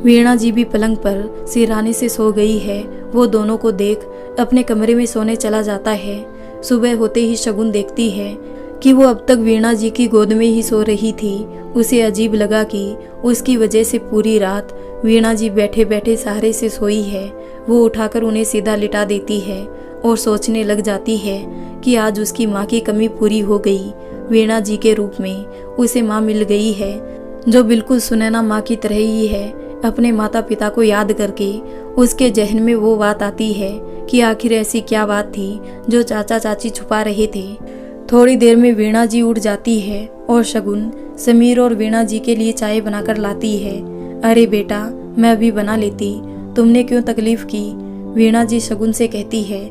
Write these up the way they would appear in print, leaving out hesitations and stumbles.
वीणा जी भी पलंग पर सिरहाने से सो गई है। वो दोनों को देख अपने कमरे में सोने चला जाता है। सुबह होते ही शगुन देखती है कि वो अब तक वीणा जी की गोद में ही सो रही थी। उसे अजीब लगा कि उसकी वजह से पूरी रात वीणा जी बैठे बैठे सहारे से सोई है। वो उठाकर उन्हें सीधा लिटा देती है और सोचने लग जाती है कि आज उसकी माँ की कमी पूरी हो गई। वीणा जी के रूप में उसे माँ मिल गई है, जो बिल्कुल सुनैना माँ की तरह ही है। अपने माता पिता को याद करके उसके जहन में वो बात आती है कि आखिर ऐसी क्या बात थी जो चाचा चाची छुपा रहे थे। थोड़ी देर में वीणा जी उठ जाती है और शगुन समीर और वीणा जी के लिए चाय बनाकर लाती है। अरे बेटा, मैं अभी बना लेती, तुमने क्यों तकलीफ की? वीणा जी शगुन से कहती है।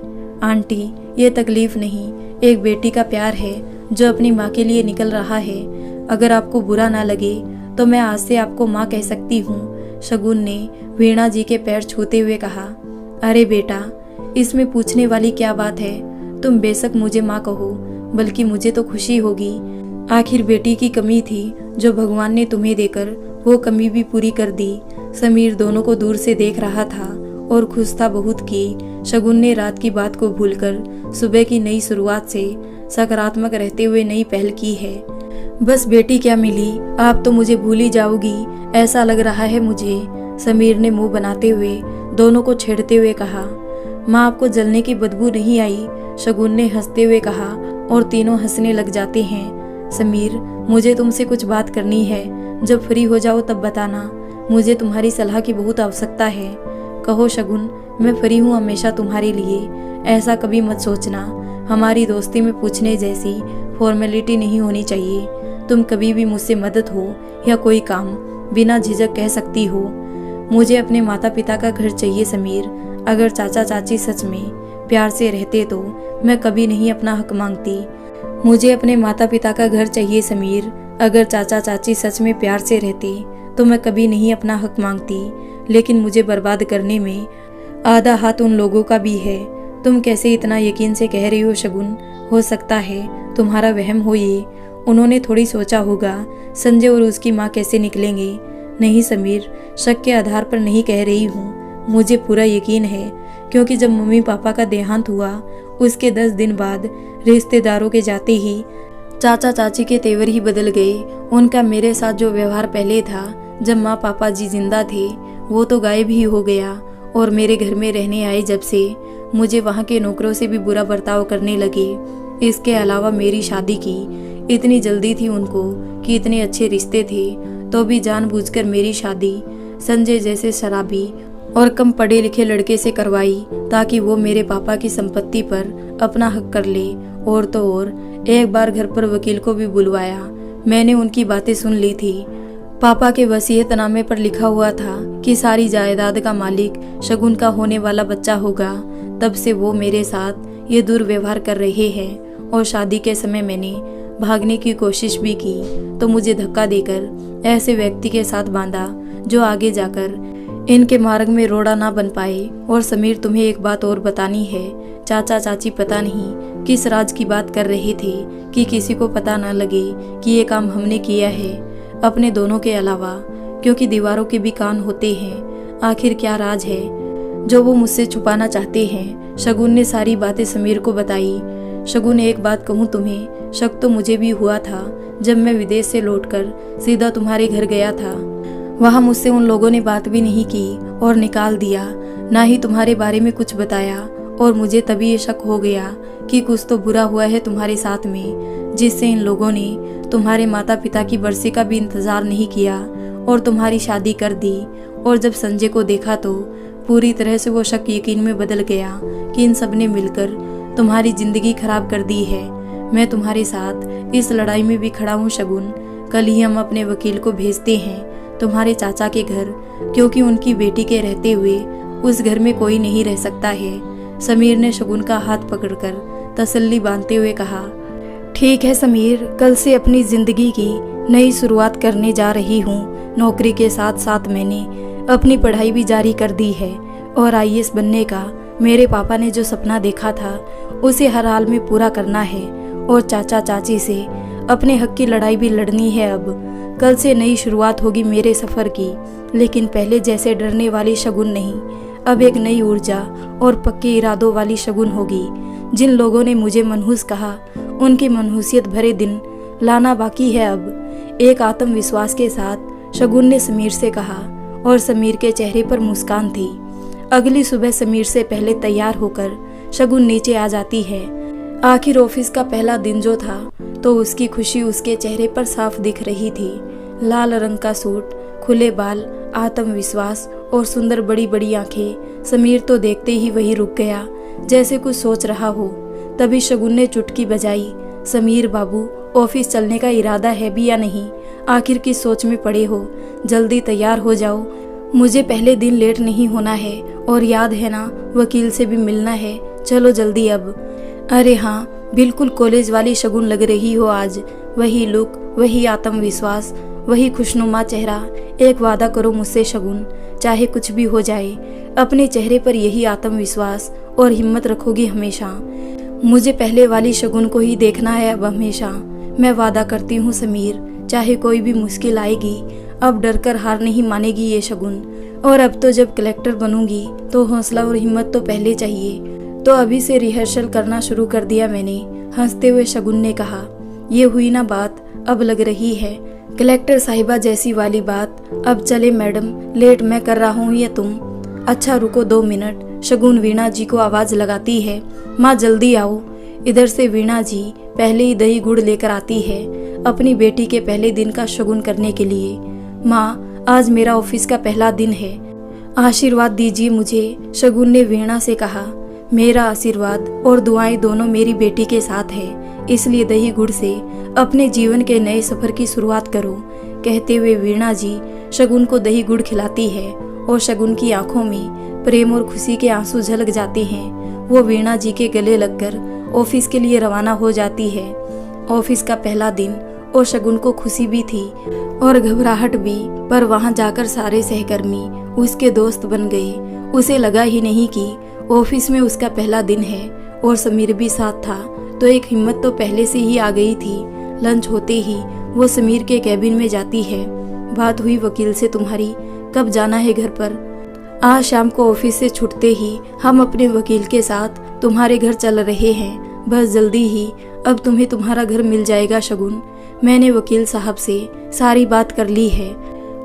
आंटी, ये तकलीफ नहीं, एक बेटी का प्यार है जो अपनी माँ के लिए निकल रहा है। अगर आपको बुरा ना लगे तो मैं आज से आपको माँ कह सकती हूँ, शगुन ने वीणा जी के पैर छूते हुए कहा। अरे बेटा, इसमें पूछने वाली क्या बात है? तुम बेशक मुझे माँ कहो, बल्कि मुझे तो खुशी होगी। आखिर बेटी की कमी थी जो भगवान ने तुम्हें देकर वो कमी भी पूरी कर दी। समीर दोनों को दूर से देख रहा था और खुश था बहुत कि शगुन ने रात की बात को भूलकर सुबह की नई शुरुआत से सकारात्मक रहते हुए नई पहल की है। बस बेटी क्या मिली, आप तो मुझे भूल ही जाओगी, ऐसा लग रहा है मुझे, समीर ने मुंह बनाते हुए दोनों को छेड़ते हुए कहा। माँ, आपको जलने की बदबू नहीं आई? शगुन ने हंसते हुए कहा और तीनों हंसने लग जाते हैं। समीर, मुझे तुमसे कुछ बात करनी है, जब फ्री हो जाओ तब बताना, मुझे तुम्हारी सलाह की बहुत आवश्यकता है। कहो शगुन, मैं फ्री हूँ हमेशा तुम्हारे लिए, ऐसा कभी मत सोचना। हमारी दोस्ती में पूछने जैसी फॉर्मेलिटी नहीं होनी चाहिए। तुम कभी भी मुझसे मदद हो या कोई काम बिना झिझक कह सकती हो। मुझे अपने माता पिता का घर चाहिए समीर। अगर चाचा चाची सच में प्यार से रहते तो मैं कभी नहीं अपना हक मांगती। मुझे अपने माता पिता का घर चाहिए समीर। अगर चाचा चाची सच में प्यार से रहते तो मैं कभी नहीं अपना हक मांगती। लेकिन मुझे बर्बाद करने में आधा हाथ उन लोगों का भी है। तुम कैसे इतना यकीन से कह रही हो शगुन? हो सकता है तुम्हारा वहम हो ये। उन्होंने थोड़ी सोचा होगा संजय और उसकी माँ कैसे निकलेंगे। नहीं समीर, शक के आधार पर नहीं कह रही हूँ, मुझे पूरा यकीन है, क्योंकि जब मम्मी पापा का देहांत हुआ उसके 10 दिन बाद रिश्तेदारों के जाते ही चाचा चाची के तेवर ही बदल गए। उनका मेरे साथ जो व्यवहार पहले था जब माँ पापा जी जिंदा थे वो तो गायब ही हो गया, और मेरे घर में रहने आए जब से मुझे वहाँ के नौकरों से भी बुरा बर्ताव करने लगे। इसके अलावा मेरी शादी की इतनी जल्दी थी उनको कि इतने अच्छे रिश्ते थे तो भी जानबूझकर मेरी शादी संजय जैसे शराबी और कम पढ़े लिखे लड़के से करवाई ताकि वो मेरे पापा की संपत्ति पर अपना हक कर ले। और तो और एक बार घर पर वकील को भी बुलवाया। मैंने उनकी बातें सुन ली थी। पापा के वसीयतनामे पर लिखा हुआ था कि सारी जायदाद का मालिक शगुन का होने वाला बच्चा होगा। तब से वो मेरे साथ ये दुर्व्यवहार कर रहे हैं, और शादी के समय मैंने भागने की कोशिश भी की तो मुझे धक्का देकर ऐसे व्यक्ति के साथ बांधा जो आगे जाकर इनके मार्ग में रोड़ा ना बन पाए। और समीर, तुम्हें एक बात और बतानी है, चाचा चाची पता नहीं किस राज की बात कर रहे थे कि किसी को पता ना लगे कि ये काम हमने किया है, अपने दोनों के अलावा, क्योंकि दीवारों के भी कान होते हैं। आखिर क्या राज है जो वो मुझसे छुपाना चाहते हैं? शगुन ने सारी बातें समीर को बताई। शगुन, एक बात कहूँ तुम्हें, शक तो मुझे भी हुआ था जब मैं विदेश से लौटकर सीधा तुम्हारे घर गया था। वहाँ मुझसे उन लोगों ने बात भी नहीं की और निकाल दिया, ना ही तुम्हारे बारे में कुछ बताया। और मुझे तभी ये शक हो गया कि कुछ तो बुरा हुआ है तुम्हारे साथ में, जिससे इन लोगों ने तुम्हारे माता पिता की बरसी का भी इंतजार नहीं किया और तुम्हारी शादी कर दी। और जब संजय को देखा तो पूरी तरह से वो शक यकीन में बदल गया कि इन सब ने मिलकर तुम्हारी जिंदगी खराब कर दी है। मैं तुम्हारे साथ इस लड़ाई में भी खड़ा हूँ शगुन। कल ही हम अपने वकील को भेजते हैं तुम्हारे चाचा के घर, क्योंकि उनकी बेटी के रहते हुए उस घर में कोई नहीं रह सकता है। समीर ने शगुन का हाथ पकड़कर तसल्ली बांधते हुए कहा। ठीक है समीर, कल से अपनी जिंदगी की नई शुरुआत करने जा रही हूँ। नौकरी के साथ साथ मैंने अपनी पढ़ाई भी जारी कर दी है, और आईएएस बनने का मेरे पापा ने जो सपना देखा था उसे हर हाल में पूरा करना है, और चाचा चाची से अपने हक की लड़ाई भी लड़नी है। अब कल से नई शुरुआत होगी मेरे सफ़र की, लेकिन पहले जैसे डरने वाली शगुन नहीं। अब एक नई ऊर्जा और पक्के इरादों वाली शगुन होगी। जिन लोगों ने मुझे मनहूस कहा, उनकी मनहूसियत भरे दिन लाना बाकी है अब। एक आत्मविश्वास के साथ शगुन ने समीर से कहा, और समीर के चेहरे पर मुस्कान थी। अगली सुबह समीर से पहले तैयार होकर शगुन नीचे आ जाती है। आखिर ऑफिस का पहला दिन जो था, तो उसकी खुशी उसके चेहरे पर साफ दिख रही थी। लाल रंग का सूट, खुले बाल, आत्मविश्वास और सुंदर बड़ी बड़ी आंखें। समीर तो देखते ही वही रुक गया, जैसे कुछ सोच रहा हो। तभी शगुन ने चुटकी बजाई। समीर बाबू, ऑफिस चलने का इरादा है भी या नहीं? आखिर किस सोच में पड़े हो? जल्दी तैयार हो जाओ, मुझे पहले दिन लेट नहीं होना है। और याद है ना, वकील से भी मिलना है। चलो जल्दी अब। अरे हाँ, बिल्कुल कॉलेज वाली शगुन लग रही हो आज। वही लुक, वही आत्मविश्वास, वही खुशनुमा चेहरा। एक वादा करो मुझसे शगुन, चाहे कुछ भी हो जाए, अपने चेहरे पर यही आत्मविश्वास और हिम्मत रखोगी हमेशा। मुझे पहले वाली शगुन को ही देखना है अब हमेशा। मैं वादा करती हूँ समीर, चाहे कोई भी मुश्किल आएगी, अब डर कर हार नहीं मानेगी ये शगुन। और अब तो जब कलेक्टर बनूंगी तो हौसला और हिम्मत तो पहले चाहिए। तो अभी से रिहर्सल करना शुरू कर दिया मैंने, हंसते हुए शगुन ने कहा। ये हुई ना बात, अब लग रही है कलेक्टर साहिबा जैसी वाली बात। अब चले मैडम, लेट मैं कर रहा हूँ या तुम? अच्छा रुको 2 मिनट। शगुन वीणा जी को आवाज लगाती है, माँ जल्दी आओ। इधर से वीणा जी पहले ही दही गुड़ लेकर आती है, अपनी बेटी के पहले दिन का शगुन करने के लिए। माँ, आज मेरा ऑफिस का पहला दिन है, आशीर्वाद दीजिए मुझे, शगुन ने वीणा से कहा। मेरा आशीर्वाद और दुआएं दोनों मेरी बेटी के साथ है, इसलिए दही गुड़ से अपने जीवन के नए सफर की शुरुआत करो। कहते हुए वीणा जी शगुन को दही गुड़ खिलाती है और शगुन की आंखों में प्रेम और खुशी के आंसू झलक जाते हैं। वो वीणा जी के गले लगकर ऑफिस के लिए रवाना हो जाती है। ऑफिस का पहला दिन और शगुन को खुशी भी थी और घबराहट भी, पर वहां जाकर सारे सहकर्मी उसके दोस्त बन गए। उसे लगा ही नहीं कि ऑफिस में उसका पहला दिन है और समीर भी साथ था, तो एक हिम्मत तो पहले से ही आ गई थी। लंच होते ही वो समीर के कैबिन में जाती है। बात हुई वकील से तुम्हारी, कब जाना है घर पर? आज शाम को ऑफिस से छूटते ही हम अपने वकील के साथ तुम्हारे घर चल रहे हैं। बस जल्दी ही अब तुम्हें तुम्हारा घर मिल जाएगा शगुन। मैंने वकील साहब से सारी बात कर ली है।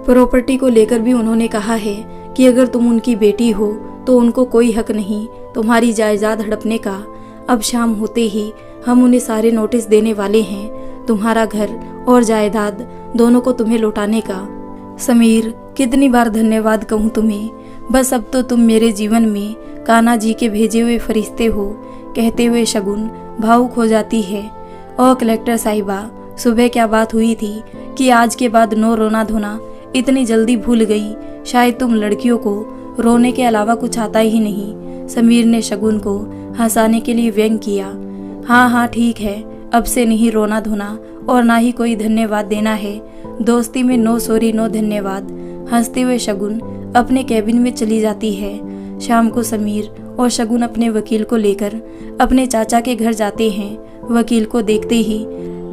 प्रॉपर्टी को लेकर भी उन्होंने कहा है कि अगर तुम उनकी बेटी हो तो उनको कोई हक नहीं तुम्हारी जायदाद हड़पने का। अब शाम होते ही हम उन्हें सारे नोटिस देने वाले हैं, तुम्हारा घर और जायदाद दोनों को तुम्हें लौटाने का। समीर, कितनी बार धन्यवाद कहूँ तुम्हें, बस अब तो तुम मेरे जीवन में कान्हा जी के भेजे हुए फरिश्ते हो। कहते हुए शगुन भावुक हो जाती है। और कलेक्टर साहिबा, सुबह क्या बात हुई थी कि आज के बाद नो रोना धोना इतनी जल्दी भूल गई? शायद तुम लड़कियों को रोने के अलावा कुछ आता ही नहीं। समीर ने शगुन को हंसाने के लिए व्यंग किया। हाँ हाँ ठीक है, अब से नहीं रोना धोना और ना ही कोई धन्यवाद देना है। दोस्ती में नो सॉरी नो धन्यवाद। हंसते हुए शगुन अपने कैबिन में चली जाती है। शाम को समीर और शगुन अपने वकील को लेकर अपने चाचा के घर जाते हैं। वकील को देखते ही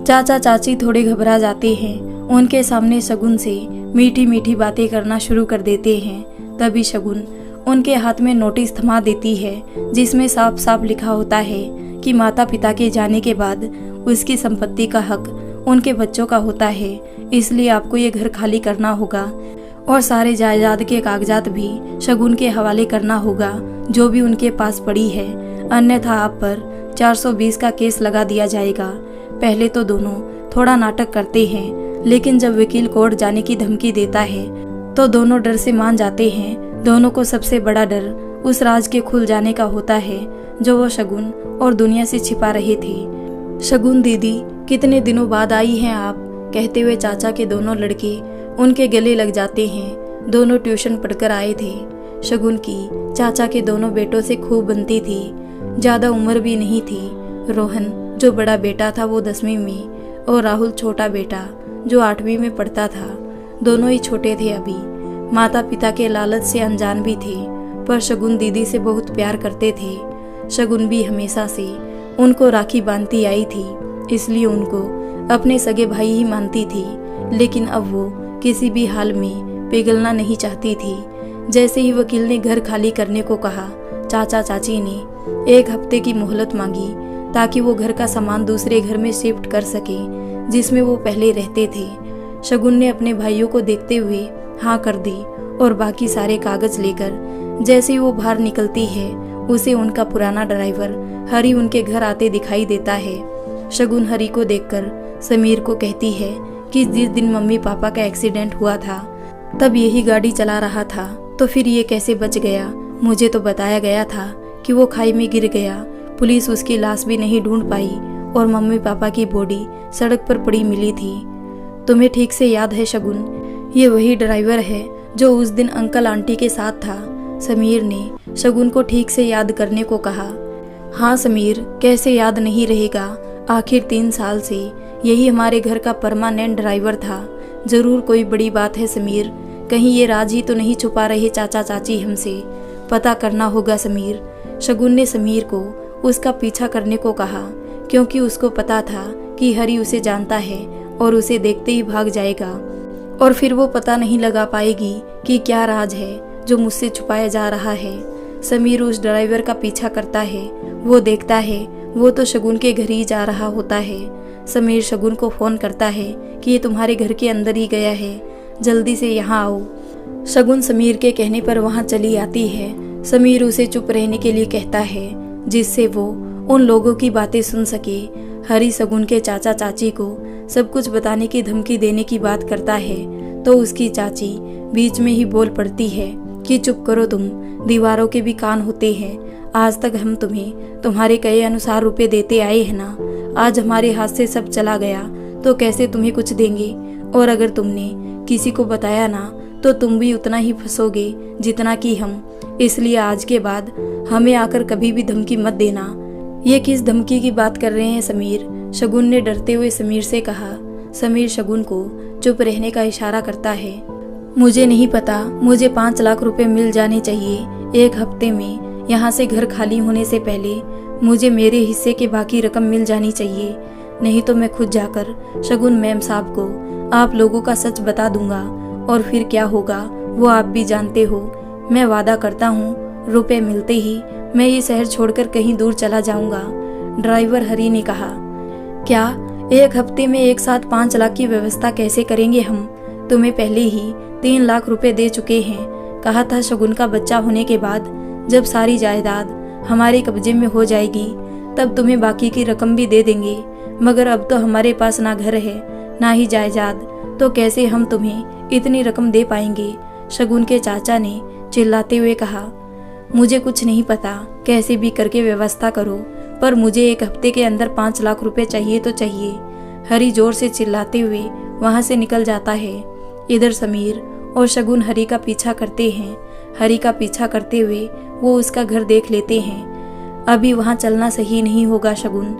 चाचा चाची थोड़े घबरा जाते हैं। उनके सामने शगुन से मीठी मीठी बातें करना शुरू कर देते हैं। तभी शगुन उनके हाथ में नोटिस थमा देती है, जिसमें साफ साफ लिखा होता है कि माता पिता के जाने के बाद उसकी संपत्ति का हक उनके बच्चों का होता है, इसलिए आपको ये घर खाली करना होगा और सारे जायदाद के कागजात भी शगुन के हवाले करना होगा, जो भी उनके पास पड़ी है, अन्यथा आप पर 420 का केस लगा दिया जाएगा। पहले तो दोनों थोड़ा नाटक करते हैं, लेकिन जब वकील कोर्ट जाने की धमकी देता है तो दोनों डर से मान जाते हैं। दोनों को सबसे बड़ा डर उस राज के खुल जाने का होता है जो वो शगुन और दुनिया से छिपा रहे थे। शगुन दीदी, कितने दिनों बाद आई हैं आप? कहते हुए चाचा के दोनों लड़के उनके गले लग जाते हैं। दोनों ट्यूशन पढ़कर आए थे। शगुन की चाचा के दोनों बेटों से खूब बनती थी, ज्यादा उम्र भी नहीं थी। रोहन जो बड़ा बेटा था वो 10वीं में और राहुल छोटा बेटा जो 8वीं में पढ़ता था। दोनों ही छोटे थे अभी, माता पिता के लालच से अनजान भी थे, पर शगुन दीदी से बहुत प्यार करते थे। शगुन भी हमेशा से उनको राखी बांधती आई थी, इसलिए उनको अपने सगे भाई ही मानती थी। लेकिन अब वो किसी भी हाल में पिघलना नहीं चाहती थी। जैसे ही वकील ने घर खाली करने को कहा, चाचा चाची ने 1 हफ्ते की मोहलत मांगी ताकि वो घर का सामान दूसरे घर में शिफ्ट कर सके जिसमें वो पहले रहते थे। शगुन ने अपने भाइयों को देखते हुए हाँ कर दी और बाकी सारे कागज लेकर जैसे ही वो बाहर निकलती है उसे उनका पुराना ड्राइवर हरी उनके घर आते दिखाई देता है। शगुन हरी को देखकर समीर को कहती है कि जिस दिन मम्मी पापा का एक्सीडेंट हुआ था तब यही गाड़ी चला रहा था, तो फिर ये कैसे बच गया? मुझे तो बताया गया था कि वो खाई में गिर गया। पुलिस उसकी लाश भी नहीं ढूंढ पाई और मम्मी पापा की बॉडी सड़क पर पड़ी मिली थी। तुम्हें ठीक से याद है शगुन, ये वही ड्राइवर है जो उस दिन अंकल आंटी के साथ था। समीर ने शगुन को ठीक से याद करने को कहा। हाँ समीर, कैसे याद नहीं रहेगा? आखिर 3 साल से यही हमारे घर का परमानेंट ड्राइवर था। जरूर कोई बड़ी बात है समीर, कहीं ये राज ही तो नहीं छुपा रहे चाचा चाची हमसे? पता करना होगा समीर। शगुन ने समीर को उसका पीछा करने को कहा क्योंकि उसको पता था कि हरी उसे जानता है और उसे देखते ही भाग जाएगा और फिर वो पता नहीं लगा पाएगी कि क्या राज है जो मुझसे छुपाया जा रहा है। समीर उस ड्राइवर का पीछा करता है। वो देखता है वो तो शगुन के घर ही जा रहा होता है। समीर शगुन को फोन करता है कि ये तुम्हारे घर के अंदर ही गया है, जल्दी से यहाँ आओ। शगुन समीर के कहने पर वहाँ चली आती है। समीर उसे चुप रहने के लिए कहता है जिससे वो उन लोगों की बातें सुन सके। हरी शगुन के चाचा चाची को सब कुछ बताने की धमकी देने की बात करता है तो उसकी चाची बीच में ही बोल पड़ती है कि चुप करो तुम, दीवारों के भी कान होते हैं। आज तक हम तुम्हें तुम्हारे कहे अनुसार रुपए देते आए हैं ना। आज हमारे हाथ से सब चला गया तो कैसे तुम्हें कुछ देंगे? और अगर तुमने किसी को बताया ना तो तुम भी उतना ही फंसोगे जितना कि हम। इसलिए आज के बाद हमें आकर कभी भी धमकी मत देना। ये किस धमकी की बात कर रहे हैं समीर? शगुन ने डरते हुए समीर से कहा। समीर शगुन को चुप रहने का इशारा करता है। मुझे नहीं पता, मुझे 5 लाख रुपए मिल जाने चाहिए 1 हफ्ते में। यहाँ से घर खाली होने से पहले मुझे मेरे हिस्से के बाकी रकम मिल जानी चाहिए, नहीं तो मैं खुद जाकर शगुन मैम साहब को आप लोगों का सच बता दूंगा और फिर क्या होगा वो आप भी जानते हो। मैं वादा करता हूँ रुपए मिलते ही मैं ये शहर छोड़कर कहीं दूर चला जाऊंगा। ड्राइवर हरी ने कहा। क्या 1 हफ्ते में एक साथ 5 लाख की व्यवस्था कैसे करेंगे हम? तुम्हें पहले ही 3 लाख रुपए दे चुके हैं। कहा था शगुन का बच्चा होने के बाद जब सारी जायदाद हमारे कब्जे में हो जाएगी तब तुम्हें बाकी की रकम भी दे देंगे, मगर अब तो हमारे पास ना घर है ना ही जायदाद, तो कैसे हम तुम्हें इतनी रकम दे पाएंगे? शगुन के चाचा ने चिल्लाते हुए कहा। मुझे कुछ नहीं पता, कैसे भी करके व्यवस्था करो, पर मुझे 1 हफ्ते के अंदर 5 लाख रुपए चाहिए तो चाहिए। हरी जोर से चिल्लाते हुए वहां से निकल जाता है। इधर समीर और शगुन हरी का पीछा करते हैं। हरी का पीछा करते हुए वो उसका घर देख लेते हैं। अभी वहां चलना सही नहीं होगा शगुन,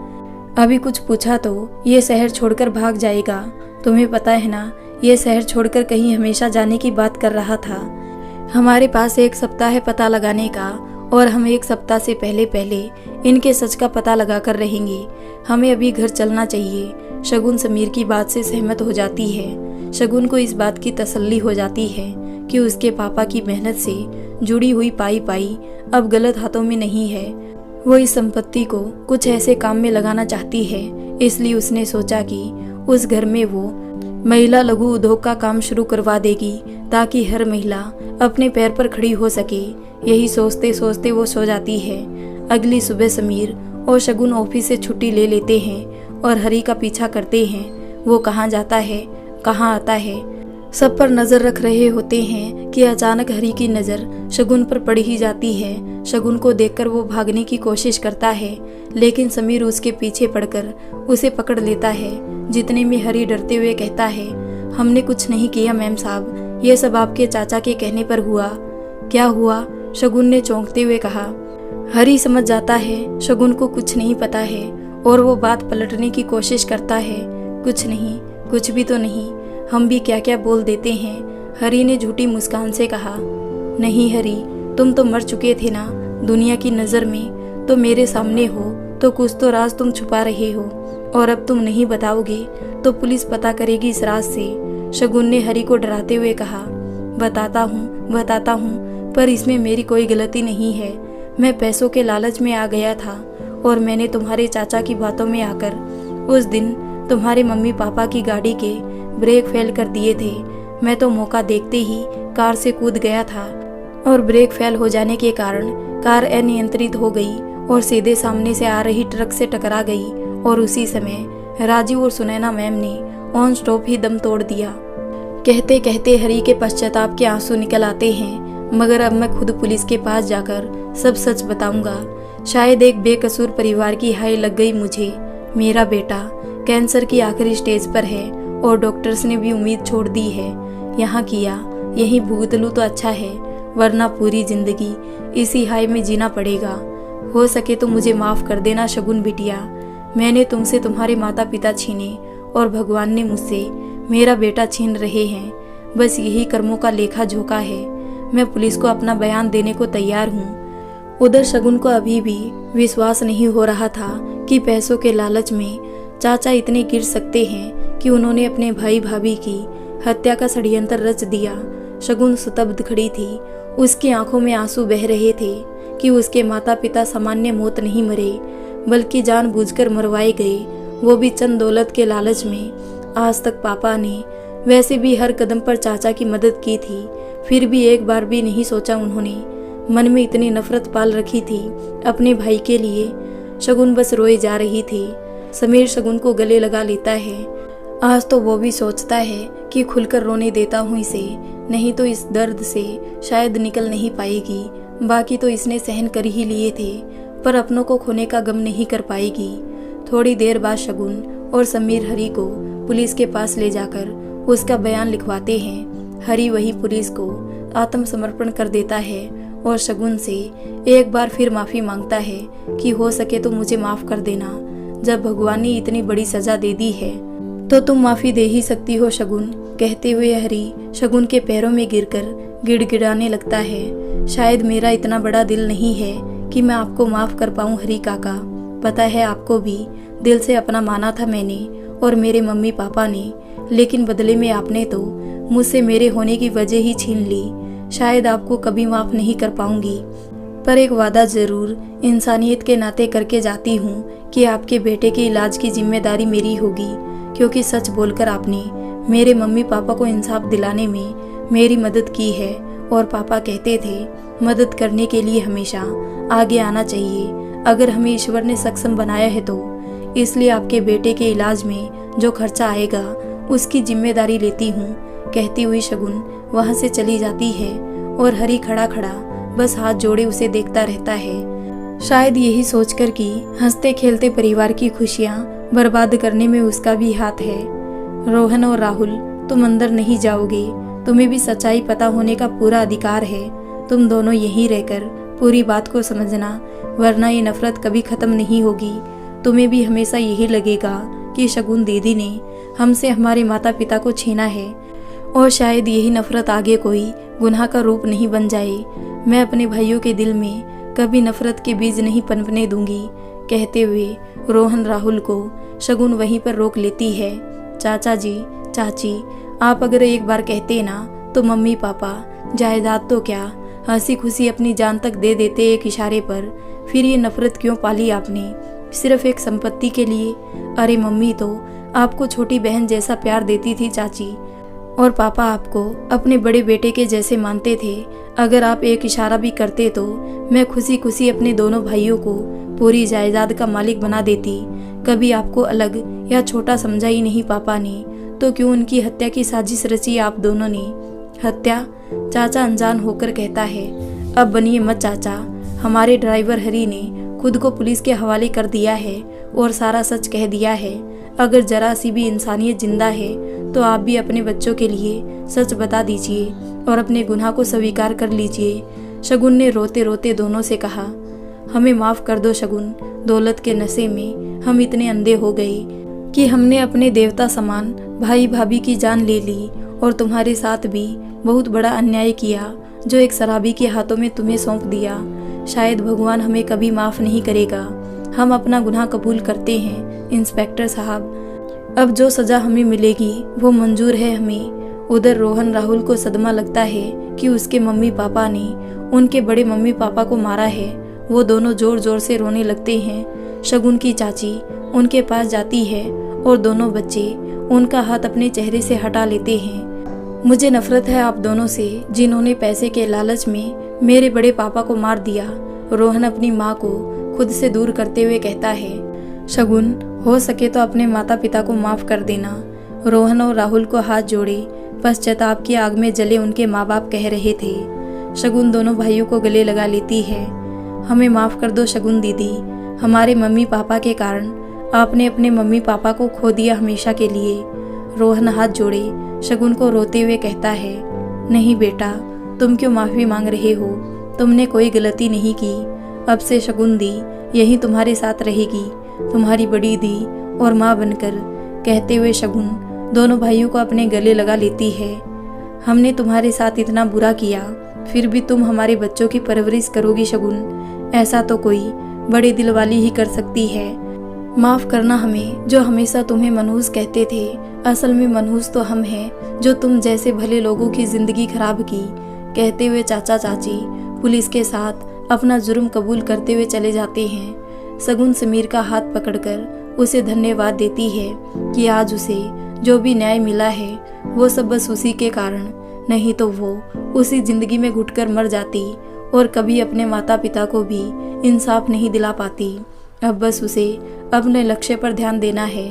अभी कुछ पूछा तो ये शहर छोड़कर भाग जाएगा। तुम्हें पता है ना, ये शहर छोड़कर कहीं हमेशा जाने की बात कर रहा था। हमारे पास 1 सप्ताह है पता लगाने का और हम 1 सप्ताह से पहले इनके सच का पता लगा कर रहेंगे। हमें अभी घर चलना चाहिए। शगुन समीर की बात से सहमत हो जाती है। शगुन को इस बात की तसल्ली हो जाती है कि उसके पापा की मेहनत से जुड़ी हुई पाई अब गलत हाथों में नहीं है। वो इस संपत्ति को कुछ ऐसे काम में लगाना चाहती है, इसलिए उसने सोचा कि उस घर में वो महिला लघु उद्योग का काम शुरू करवा देगी ताकि हर महिला अपने पैर पर खड़ी हो सके। यही सोचते सोचते वो सो जाती है। अगली सुबह समीर और शगुन ऑफिस से छुट्टी ले लेते हैं और हरी का पीछा करते हैं। वो कहाँ जाता है कहाँ आता है, सब पर नजर रख रहे होते हैं कि अचानक हरी की नजर शगुन पर पड़ ही जाती है। शगुन को देखकर वो भागने की कोशिश करता है, लेकिन समीर उसके पीछे पड़कर उसे पकड़ लेता है। जितने में हरी डरते हुए कहता है, हमने कुछ नहीं किया मैम साहब, ये सब आपके चाचा के कहने पर हुआ। क्या हुआ? शगुन ने चौंकते हुए कहा। हरी समझ जाता है शगुन को कुछ नहीं पता है और वो बात पलटने की कोशिश करता है। कुछ नहीं, कुछ भी तो नहीं, हम भी क्या क्या बोल देते हैं। हरी ने झूठी मुस्कान से कहा। नहीं हरी, तुम तो मर चुके थे ना, दुनिया की नज़र में तो मेरे सामने हो, तो कुछ तो राज तुम छुपा रहे हो और अब तुम नहीं बताओगे तो पुलिस पता करेगी इस राज से। शगुन ने हरी को डराते हुए कहा। बताता हूँ, पर इसमें मेरी कोई गलती नहीं है। मैं पैसों के लालच में आ गया था और मैंने तुम्हारे चाचा की बातों में आकर उस दिन तुम्हारे मम्मी पापा की गाड़ी के ब्रेक फेल कर दिए थे। मैं तो मौका देखते ही कार से कूद गया था और ब्रेक फेल हो जाने के कारण कार अनियंत्रित हो गई और सीधे सामने से आ रही ट्रक से टकरा गई और उसी समय राजीव और सुनैना मैम ने ऑन स्टॉप ही दम तोड़ दिया। कहते कहते हरी के पश्चाताप के आंसू निकल आते हैं, मगर अब मैं खुद पुलिस के पास जाकर सब सच बताऊंगा। शायद एक बेकसूर परिवार की हाय लग गई मुझे। मेरा बेटा कैंसर की आखिरी स्टेज पर है और डॉक्टर्स ने भी उम्मीद छोड़ दी है। यहाँ किया यहीं भुगत लूँ तो अच्छा है, वरना पूरी जिंदगी इसी हाय में जीना पड़ेगा। हो सके तो मुझे माफ कर देना शगुन बिटिया। मैंने तुमसे तुम्हारे माता पिता छीने और भगवान ने मुझसे मेरा बेटा छीन रहे हैं। बस यही कर्मों का लेखा जोखा है। मैं पुलिस को अपना बयान देने को तैयार हूँ। उधर शगुन को अभी भी विश्वास नहीं हो रहा था कि पैसों के लालच में चाचा इतने गिर सकते हैं कि उन्होंने अपने भाई भाभी की हत्या का षड्यंत्र रच दिया। शगुन स्तब्ध खड़ी थी। उसकी आंखों में आंसू बह रहे थे कि उसके माता पिता सामान्य मौत नहीं मरे, बल्कि जानबूझकर मरवाए गए, वो भी चंद दौलत के लालच में। आज तक पापा ने वैसे भी हर कदम पर चाचा की मदद की थी, फिर भी एक बार भी नहीं सोचा उन्होंने। मन में इतनी नफरत पाल रखी थी अपने भाई के लिए। शगुन बस रोए जा रही थी। समीर शगुन को गले लगा लेता है। आज तो वो भी सोचता है कि खुलकर रोने देता हूँ इसे, नहीं तो इस दर्द से शायद निकल नहीं पाएगी। बाकी तो इसने सहन कर ही लिए थे, पर अपनों को खोने का गम नहीं कर पाएगी। थोड़ी देर बाद शगुन और समीर हरी को पुलिस के पास ले जाकर उसका बयान लिखवाते हैं। हरी वही पुलिस को आत्मसमर्पण कर देता है और शगुन से एक बार फिर माफी मांगता है कि हो सके तो मुझे माफ कर देना। जब भगवान ने इतनी बड़ी सजा दे दी है तो तुम माफी दे ही सकती हो शगुन। कहते हुए हरी शगुन के पैरों में गिरकर गिड़गिड़ाने लगता है। शायद मेरा इतना बड़ा दिल नहीं है कि मैं आपको माफ कर पाऊं हरी काका। पता है आपको भी दिल से अपना माना था मैंने और मेरे मम्मी पापा ने, लेकिन बदले में आपने तो मुझसे मेरे होने की वजह ही छीन ली। शायद आपको कभी माफ नहीं कर पाऊंगी, पर एक वादा जरूर इंसानियत के नाते करके जाती हूँ कि आपके बेटे के इलाज की जिम्मेदारी मेरी होगी, क्योंकि सच बोलकर आपने मेरे मम्मी पापा को इंसाफ दिलाने में मेरी मदद की है और पापा कहते थे मदद करने के लिए हमेशा आगे आना चाहिए, अगर हमें ईश्वर ने सक्षम बनाया है तो। इसलिए आपके बेटे के इलाज में जो खर्चा आएगा उसकी जिम्मेदारी लेती हूँ। कहती हुई शगुन वहाँ से चली जाती है और हरी खड़ा खड़ा बस हाथ जोड़े उसे देखता रहता है, शायद यही सोचकर कि हंसते खेलते परिवार की खुशियाँ बर्बाद करने में उसका भी हाथ है। रोहन और राहुल, तुम अंदर नहीं जाओगे। तुम्हें भी सच्चाई पता होने का पूरा अधिकार है। तुम दोनों यहीं रहकर पूरी बात को समझना, वरना ये नफरत कभी खत्म नहीं होगी। तुम्हें भी हमेशा यही लगेगा कि शगुन दीदी ने हमसे हमारे माता पिता को छीना है, और शायद यही नफरत आगे कोई गुनाह का रूप नहीं बन जाए। मैं अपने भाइयों के दिल में कभी नफरत के बीज नहीं पनपने दूंगी। कहते हुए रोहन राहुल को शगुन वहीं पर रोक लेती है। चाचा जी, चाची, आप अगर एक बार कहते ना तो मम्मी पापा जायदाद तो क्या, हंसी खुशी अपनी जान तक दे देते एक इशारे पर। फिर ये नफरत क्यों पाली आपने, सिर्फ एक संपत्ति के लिए? अरे मम्मी तो आपको छोटी बहन जैसा प्यार देती थी चाची, और पापा आपको अपने बड़े बेटे के जैसे मानते थे। अगर आप एक इशारा भी करते तो मैं खुशी खुशी अपने दोनों भाइयों को पूरी जायदाद का मालिक बना देती। कभी आपको अलग या छोटा समझा ही नहीं पापा ने, तो क्यों उनकी हत्या की साजिश रची आप दोनों ने? हत्या? चाचा अनजान होकर कहता है। अब बनिए मत चाचा, हमारे ड्राइवर हरी ने खुद को पुलिस के हवाले कर दिया है और सारा सच कह दिया है। अगर जरा सी भी इंसानियत जिंदा है तो आप भी अपने बच्चों के लिए सच बता दीजिए और अपने गुनाह को स्वीकार कर लीजिए। शगुन ने रोते रोते दोनों से कहा, हमें माफ कर दो शगुन। दौलत के नशे में हम इतने अंधे हो गए कि हमने अपने देवता समान भाई भाभी की जान ले ली, और तुम्हारे साथ भी बहुत बड़ा अन्याय किया जो एक शराबी के हाथों में तुम्हें सौंप दिया। शायद भगवान हमें कभी माफ नहीं करेगा। हम अपना गुनाह कबूल करते हैं इंस्पेक्टर साहब। अब जो सजा हमें मिलेगी वो मंजूर है हमें। उधर रोहन राहुल को सदमा लगता है कि उसके मम्मी पापा ने उनके बड़े मम्मी पापा को मारा है। वो दोनों जोर जोर से रोने लगते हैं। शगुन की चाची उनके पास जाती है और दोनों बच्चे उनका हाथ अपने चेहरे से हटा लेते हैं। मुझे नफरत है आप दोनों से, जिन्होंने पैसे के लालच में मेरे बड़े पापा को मार दिया। रोहन अपनी माँ को खुद से दूर करते हुए कहता है। शगुन, हो सके तो अपने माता पिता को माफ कर देना। रोहन और राहुल को हाथ जोड़े पश्चाताप की आग में जले उनके माँ बाप कह रहे थे। शगुन दोनों भाइयों को गले लगा लेती है। हमें माफ कर दो शगुन दीदी, हमारे मम्मी पापा के कारण आपने अपने मम्मी पापा को खो दिया हमेशा के लिए। रोहन हाथ जोड़े शगुन को रोते हुए कहता है। नहीं बेटा, तुम क्यों माफी मांग रहे हो? तुमने कोई गलती नहीं की। अब से शगुन दी यही तुम्हारे साथ रहेगी, तुम्हारी बड़ी दी और माँ बनकर। कहते हुए शगुन दोनों भाइयों को अपने गले लगा लेती है। हमने तुम्हारे साथ इतना बुरा किया, फिर भी तुम हमारे बच्चों की परवरिश करोगी शगुन। ऐसा तो कोई बड़े दिल वाली ही कर सकती है। माफ करना हमें, जो हमेशा तुम्हें मनहूस कहते थे। असल में मनहूस तो हम हैं जो तुम जैसे भले लोगों की जिंदगी खराब की। कहते हुए चाचा चाची पुलिस के साथ अपना जुर्म कबूल करते हुए चले जाते हैं। शगुन समीर का हाथ पकड़कर उसे धन्यवाद देती है कि आज उसे जो भी न्याय मिला है वो सब बस उसी के कारण, नहीं तो वो उसी जिंदगी में घुटकर मर जाती और कभी अपने माता पिता को भी इंसाफ नहीं दिला पाती। अब बस उसे अपने लक्ष्य पर ध्यान देना है।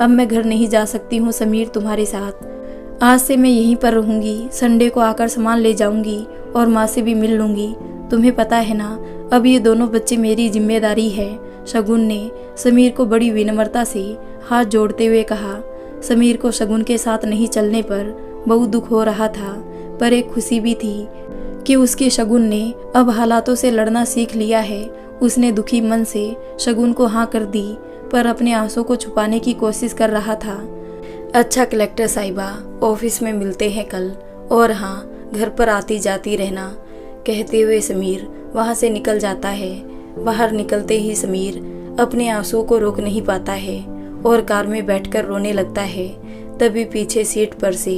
अब मैं घर नहीं जा सकती हूँ समीर तुम्हारे साथ। आज से मैं यहीं पर रहूंगी। संडे को आकर सामान ले जाऊंगी और माँ से भी मिल लूंगी। तुम्हें पता है ना, अब ये दोनों बच्चे मेरी जिम्मेदारी है। शगुन ने समीर को बड़ी विनम्रता से हाथ जोड़ते हुए कहा। समीर को शगुन के साथ नहीं चलने पर बहुत दुख हो रहा था, पर एक खुशी भी थी कि उसके शगुन ने अब हालातों से लड़ना सीख लिया है। उसने दुखी मन से शगुन को हाँ कर दी, पर अपने आंसू को छुपाने की कोशिश कर रहा था। अच्छा कलेक्टर साहिबा, ऑफिस में मिलते हैं कल, और हाँ घर पर आती जाती रहना। कहते हुए समीर वहाँ से निकल जाता है। बाहर निकलते ही समीर अपने आंसू को रोक नहीं पाता है और कार में बैठकर रोने लगता है। तभी पीछे सीट पर से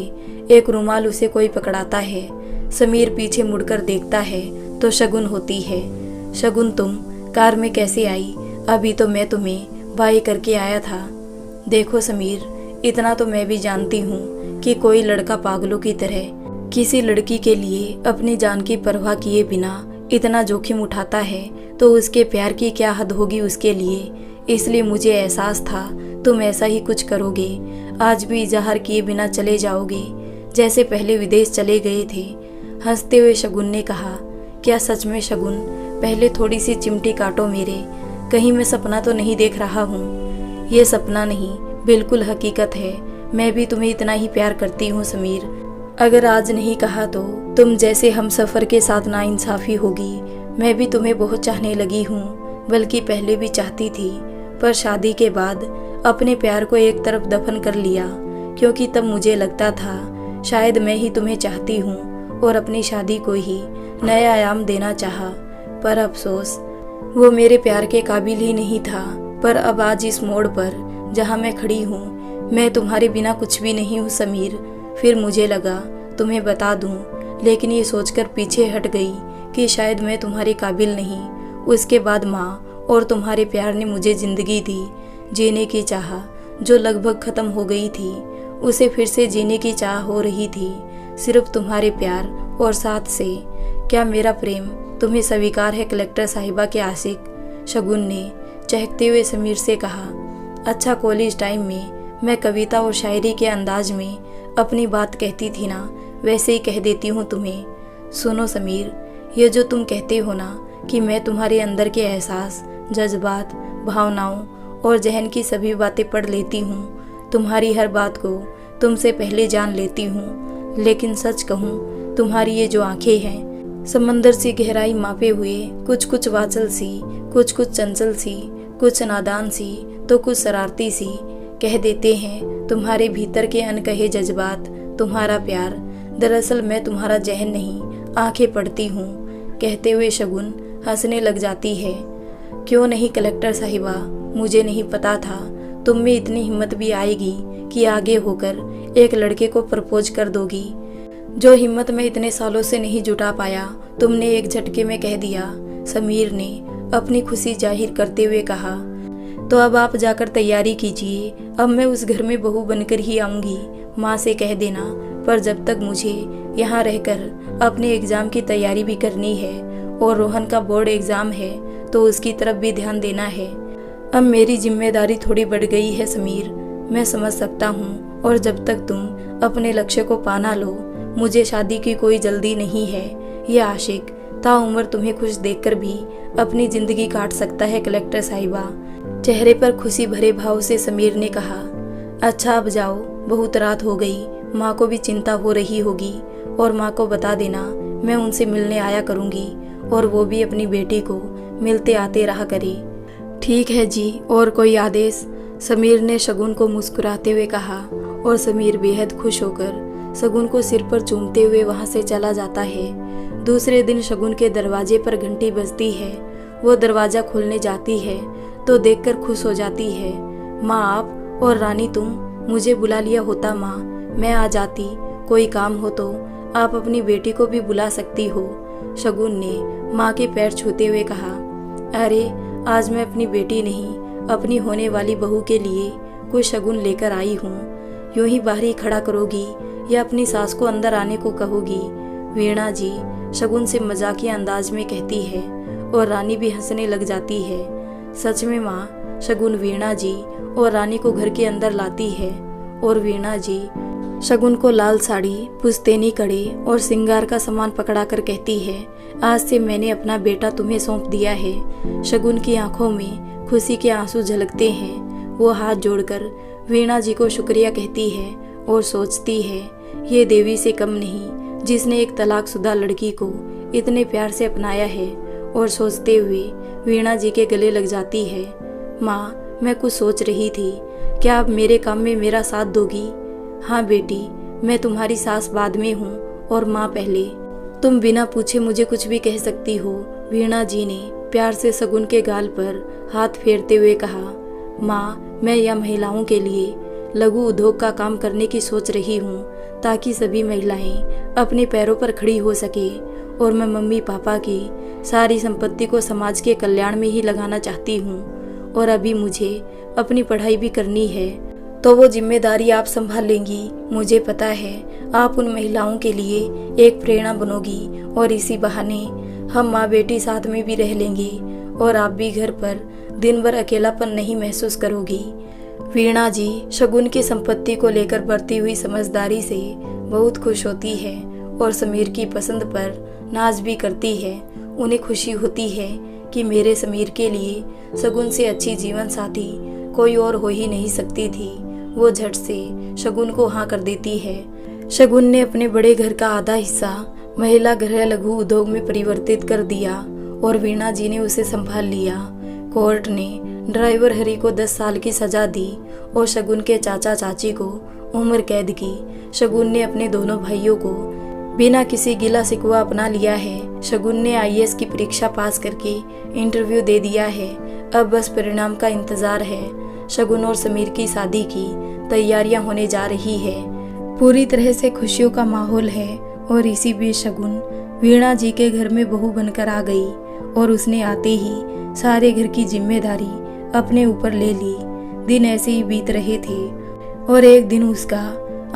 एक रुमाल उसे कोई पकड़ाता है। समीर पीछे मुड़कर देखता है तो शगुन होती है। शगुन, तुम कार में कैसे आई? अभी तो मैं तुम्हें बाय करके आया था। देखो समीर, इतना तो मैं भी जानती हूँ कि कोई लड़का पागलों की तरह किसी लड़की के लिए अपनी जान की परवाह किए बिना इतना जोखिम उठाता है तो उसके प्यार की क्या हद होगी उसके लिए। इसलिए मुझे एहसास था तुम ऐसा ही कुछ करोगे। आज भी इजहार किए बिना चले जाओगे जैसे पहले विदेश चले गए थे। हंसते हुए शगुन ने कहा। क्या सच में शगुन? पहले थोड़ी सी चिमटी काटो मेरे, कहीं मैं सपना तो नहीं देख रहा हूँ? ये सपना नहीं, बिल्कुल हकीकत है। मैं भी तुम्हें इतना ही प्यार करती हूँ समीर। अगर आज नहीं कहा तो तुम जैसे हम सफ़र के साथ नाइंसाफ़ी होगी। मैं भी तुम्हें बहुत चाहने लगी हूँ, बल्कि पहले भी चाहती थी, पर शादी के बाद अपने प्यार को एक तरफ दफन कर लिया, क्योंकि तब मुझे लगता था शायद मैं ही तुम्हें चाहती हूँ और अपनी शादी को ही नया आयाम देना चाहा। पर अफसोस वो मेरे प्यार के काबिल ही नहीं था। पर अब आज इस मोड़ पर जहाँ मैं खड़ी हूँ, मैं तुम्हारे बिना कुछ भी नहीं हूँ समीर। फिर मुझे लगा तुम्हें बता दूँ, लेकिन ये सोचकर पीछे हट गई कि शायद मैं तुम्हारे काबिल नहीं। उसके बाद माँ और तुम्हारे प्यार ने मुझे जिंदगी दी, जीने की चाह जो लगभग ख़त्म हो गई थी उसे फिर से जीने की चाह हो रही थी, सिर्फ तुम्हारे प्यार और साथ से। क्या मेरा प्रेम तुम्हें स्वीकार है कलेक्टर साहिबा के आशिक? शगुन ने चहकते हुए समीर से कहा। अच्छा, कॉलेज टाइम में मैं कविता और शायरी के अंदाज में अपनी बात कहती थी ना, वैसे ही कह देती हूँ तुम्हें। सुनो समीर, ये जो तुम कहते हो ना कि मैं तुम्हारे अंदर के एहसास, जज्बात, भावनाओं और जहन की सभी बातें पढ़ लेती हूँ, तुम्हारी हर बात को तुमसे पहले जान लेती हूँ। लेकिन सच कहूँ, तुम्हारी ये जो आंखें हैं, समंदर सी गहराई मापे हुए, कुछ कुछ वाचल सी, कुछ कुछ चंचल सी, कुछ नादान सी तो कुछ शरारती सी, कह देते हैं तुम्हारे भीतर के अनकहे जज्बात, तुम्हारा प्यार। दरअसल मैं तुम्हारा जहन नहीं, आंखें पढ़ती हूँ। कहते हुए शगुन हंसने लग जाती है। क्यों नहीं कलेक्टर साहिबा, मुझे नहीं पता था तुम में इतनी हिम्मत भी आएगी कि आगे होकर एक लड़के को प्रपोज कर दोगी। जो हिम्मत मैं इतने सालों से नहीं जुटा पाया, तुमने एक झटके में कह दिया। समीर ने अपनी खुशी जाहिर करते हुए कहा। तो अब आप जाकर तैयारी कीजिए, अब मैं उस घर में बहू बनकर ही आऊंगी। माँ से कह देना, पर जब तक मुझे यहाँ रहकर अपने एग्ज़ाम की तैयारी भी करनी है और रोहन का बोर्ड एग्ज़ाम है तो उसकी तरफ भी ध्यान देना है। अब मेरी जिम्मेदारी थोड़ी बढ़ गई है समीर, मैं समझ सकता हूँ, और जब तक तुम अपने लक्ष्य को पाना लो, मुझे शादी की कोई जल्दी नहीं है। ये आशिक ताउम्र तुम्हें खुश देखकर भी अपनी जिंदगी काट सकता है कलेक्टर साहिबा। चेहरे पर खुशी भरे भाव से समीर ने कहा। अच्छा अब जाओ, बहुत रात हो गई, माँ को भी चिंता हो रही होगी, और माँ को बता देना मैं उनसे मिलने आया करूँगी और वो भी अपनी बेटी को मिलते आते रहा करे। ठीक है जी, और कोई आदेश? समीर ने शगुन को मुस्कुराते हुए कहा, और समीर बेहद खुश होकर शगुन को सिर पर चूमते हुए वहाँ से चला जाता है। दूसरे दिन शगुन के दरवाजे पर घंटी बजती है। वो दरवाज़ा खोलने जाती है तो देखकर खुश हो जाती है। माँ आप और रानी तुम, मुझे बुला लिया होता माँ, मैं आ जाती। कोई काम हो तो आप अपनी बेटी को भी बुला सकती हो। शगुन ने माँ के पैर छूते हुए कहा। अरे आज मैं अपनी बेटी नहीं, अपनी होने वाली बहू के लिए कोई शगुन लेकर आई हूँ। यूं ही बाहर ही खड़ा करोगी या अपनी सास को अंदर आने को कहोगी? वीणा जी शगुन से मजाकिया अंदाज में कहती है, और रानी भी हंसने लग जाती है। सच में माँ, शगुन वीणा जी और रानी को घर के अंदर लाती है, और वीणा जी शगुन को लाल साड़ी, पुश्तैनी कड़े और श्रृंगार का सामान पकड़ा कर कहती है, आज से मैंने अपना बेटा तुम्हें सौंप दिया है। शगुन की आंखों में खुशी के आंसू झलकते हैं। वो हाथ जोड़कर वीणा जी को शुक्रिया कहती है और सोचती है, ये देवी से कम नहीं जिसने एक तलाकशुदा लड़की को इतने प्यार से अपनाया है। और सोचते हुए वीणा जी के गले लग जाती है। माँ, मैं कुछ सोच रही थी, क्या आप मेरे काम में मेरा साथ दोगी? हाँ बेटी, मैं तुम्हारी सास बाद में हूँ और माँ पहले। तुम बिना पूछे मुझे कुछ भी कह सकती हो। वीणा जी ने प्यार से शगुन के गाल पर हाथ फेरते हुए कहा। माँ, मैं यह महिलाओं के लिए लघु उद्योग का काम करने की सोच रही हूँ, ताकि सभी महिलाएं अपने पैरों पर खड़ी हो सके, और मैं मम्मी पापा की सारी संपत्ति को समाज के कल्याण में ही लगाना चाहती हूँ। और अभी मुझे अपनी पढ़ाई भी करनी है, तो वो जिम्मेदारी आप संभाल लेंगी। मुझे पता है आप उन महिलाओं के लिए एक प्रेरणा बनोगी, और इसी बहाने हम माँ बेटी साथ में भी रह लेंगे, और आप भी घर पर दिन भर अकेलापन नहीं महसूस करोगी। वीणा जी शगुन की संपत्ति को लेकर बढ़ती हुई समझदारी से बहुत खुश होती है, और समीर की पसंद पर नाज भी करती है। उन्हें खुशी होती है कि मेरे समीर के लिए शगुन से अच्छी जीवन साथी कोई और हो ही नहीं सकती थी। वो झट से शगुन को हाँ कर देती है। शगुन ने अपने बड़े घर का आधा हिस्सा महिला गृह लघु उद्योग में परिवर्तित कर दिया, और वीणा जी ने उसे संभाल लिया। कोर्ट ने ड्राइवर हरी को 10 साल की सजा दी, और शगुन के चाचा चाची को उम्र कैद की। शगुन ने अपने दोनों भाइयों को बिना किसी गिला शिकवा अपना लिया है। शगुन ने IAS की परीक्षा पास करके इंटरव्यू दे दिया है। अब बस परिणाम का इंतजार है। शगुन और समीर की शादी की तैयारियां होने जा रही है। पूरी तरह से खुशियों का माहौल है, और इसी बीच शगुन वीणा जी के घर में बहू बनकर आ गई, और उसने आते ही सारे घर की जिम्मेदारी अपने ऊपर ले ली। दिन ऐसे ही बीत रहे थे, और एक दिन उसका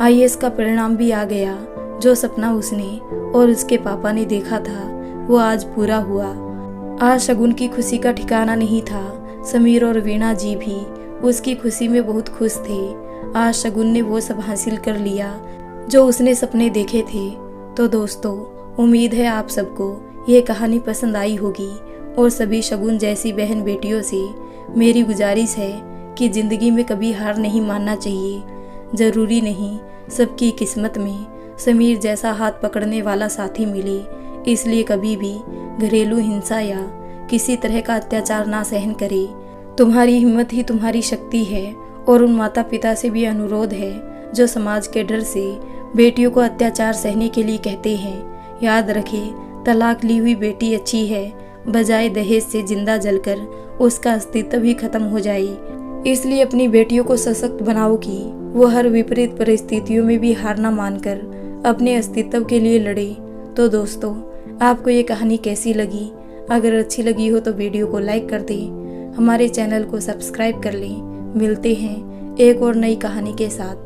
IAS का परिणाम भी आ गया। जो सपना उसने और उसके पापा ने देखा था वो आज पूरा हुआ। आज शगुन की खुशी का ठिकाना नहीं था। समीर और वीणा जी भी उसकी खुशी में बहुत खुश थे। आज शगुन ने वो सब हासिल कर लिया जो उसने सपने देखे थे। तो दोस्तों, उम्मीद है आप सबको ये कहानी पसंद आई होगी, और सभी शगुन जैसी बहन बेटियों से मेरी गुजारिश है कि ज़िंदगी में कभी हार नहीं मानना चाहिए। ज़रूरी नहीं सबकी किस्मत में समीर जैसा हाथ पकड़ने वाला साथी मिले, इसलिए कभी भी घरेलू हिंसा या किसी तरह का अत्याचार ना सहन करे। तुम्हारी हिम्मत ही तुम्हारी शक्ति है, और उन माता पिता से भी अनुरोध है जो समाज के डर से बेटियों को अत्याचार सहने के लिए कहते हैं। याद रखें, तलाक ली हुई बेटी अच्छी है, बजाय दहेज से जिंदा जलकर उसका अस्तित्व ही खत्म हो जाए। इसलिए अपनी बेटियों को सशक्त बनाओ कि वो हर विपरीत परिस्थितियों में भी हार ना मानकर अपने अस्तित्व के लिए लड़े। तो दोस्तों, आपको ये कहानी कैसी लगी? अगर अच्छी लगी हो तो वीडियो को लाइक कर दें, हमारे चैनल को सब्सक्राइब कर लें। मिलते हैं एक और नई कहानी के साथ।